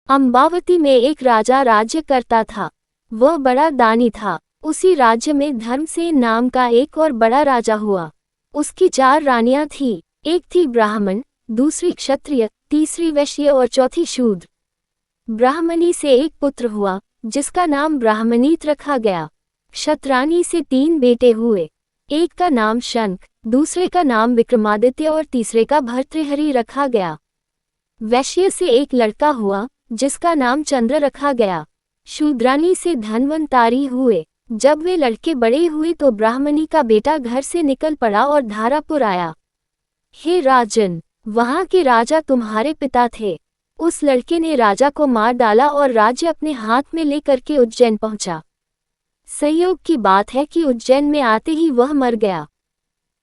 अम्बावती में एक राजा राज्य करता था। वह बड़ा दानी था। उसी राज्य में धर्मसेन नाम का एक और बड़ा राजा हुआ। उसकी 4 रानियां थीं। एक थी ब्राह्मण, दूसरी क्षत्रिय, तीसरी वैश्य और चौथी शूद्र। ब्राह्मणी से एक पुत्र हुआ जिसका नाम ब्राह्मणीत रखा गया। क्षत्राणी से 3 बेटे हुए। एक का नाम शंख, दूसरे का नाम विक्रमादित्य और तीसरे का भर्तृहरि रखा गया। वैश्य से एक लड़का हुआ जिसका नाम चंद्र रखा गया। शूद्रानी से धन्वंतारी हुए। जब वे लड़के बड़े हुए तो ब्राह्मणी का बेटा घर से निकल पड़ा और धारापुर आया। हे राजन, वहां के राजा तुम्हारे पिता थे। उस लड़के ने राजा को मार डाला और राज्य अपने हाथ में लेकर के उज्जैन पहुंचा। संयोग की बात है कि उज्जैन में आते ही वह मर गया।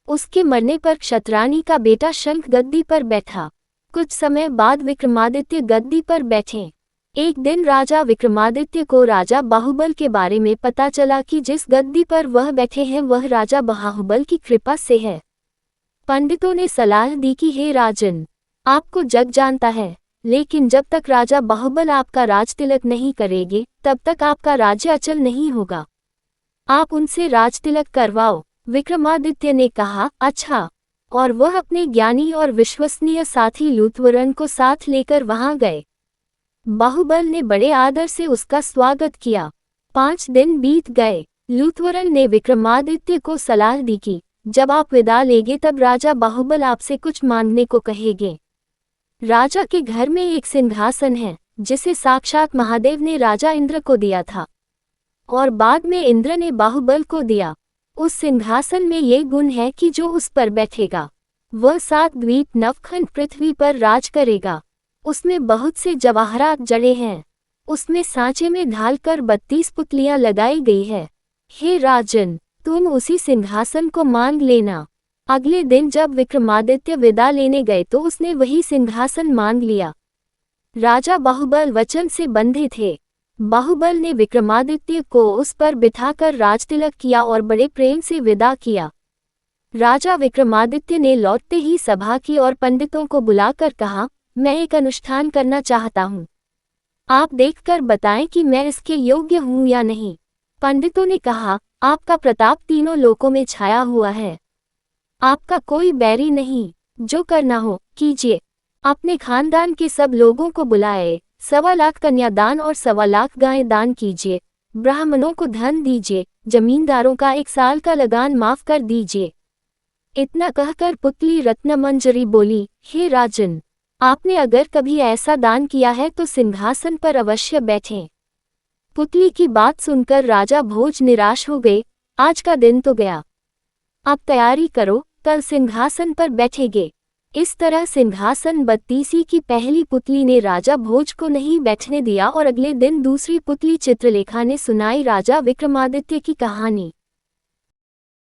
उसके मरने पर क्षत्राणी का बेटा शंख गद्दी पर बैठा। कुछ समय बाद विक्रमादित्य गद्दी पर बैठे। एक दिन राजा विक्रमादित्य को राजा बाहुबल के बारे में पता चला कि जिस गद्दी पर वह बैठे हैं वह राजा बाहुबल की कृपा से है। पंडितों ने सलाह दी कि हे राजन, आपको जग जानता है, लेकिन जब तक राजा बाहुबल आपका राज तिलक नहीं करेंगे तब तक आपका राज्य अचल नहीं होगा। आप उनसे राज तिलक करवाओ। विक्रमादित्य ने कहा, अच्छा। और वह अपने ज्ञानी और विश्वसनीय साथी लूथवरन को साथ लेकर वहां गए। बाहुबल ने बड़े आदर से उसका स्वागत किया। 5 दिन बीत गए। लूथवरन ने विक्रमादित्य को सलाह दी कि जब आप विदा लेंगे तब राजा बाहुबल आपसे कुछ मांगने को कहेंगे। राजा के घर में एक सिंहासन है जिसे साक्षात महादेव ने राजा इंद्र को दिया था और बाद में इंद्र ने बाहुबल को दिया। उस सिंहासन में ये गुण है कि जो उस पर बैठेगा वह 7 द्वीप नवखंड पृथ्वी पर राज करेगा। उसमें बहुत से जवाहरात जड़े हैं। उसमें सांचे में ढालकर 32 पुतलियां लगाई गई है। हे राजन, तुम उसी सिंहासन को मांग लेना। अगले दिन जब विक्रमादित्य विदा लेने गए तो उसने वही सिंहासन मांग लिया। राजा बाहुबल वचन से बंधे थे। बाहुबल ने विक्रमादित्य को उस पर बिठाकर राजतिलक किया और बड़े प्रेम से विदा किया। राजा विक्रमादित्य ने लौटते ही सभा की और पंडितों को बुलाकर कहा, मैं एक अनुष्ठान करना चाहता हूँ। आप देखकर बताएं कि मैं इसके योग्य हूँ या नहीं। पंडितों ने कहा, आपका प्रताप तीनों लोकों में छाया हुआ है। आपका कोई बैरी नहीं। जो करना हो कीजिए। अपने खानदान के सब लोगों को बुलाए। 1.25 लाख कन्यादान और 1.25 लाख गायें दान कीजिए। ब्राह्मणों को धन दीजिए। जमींदारों का 1 साल का लगान माफ कर दीजिए। इतना कहकर पुतली रत्नमंजरी बोली, हे राजन, आपने अगर कभी ऐसा दान किया है तो सिंहासन पर अवश्य बैठें। पुतली की बात सुनकर राजा भोज निराश हो गए। आज का दिन तो गया। अब तैयारी करो, कल सिंहासन पर बैठेंगे। इस तरह सिंहासन 32 की पहली पुतली ने राजा भोज को नहीं बैठने दिया और अगले दिन दूसरी पुतली चित्रलेखा ने सुनाई राजा विक्रमादित्य की कहानी।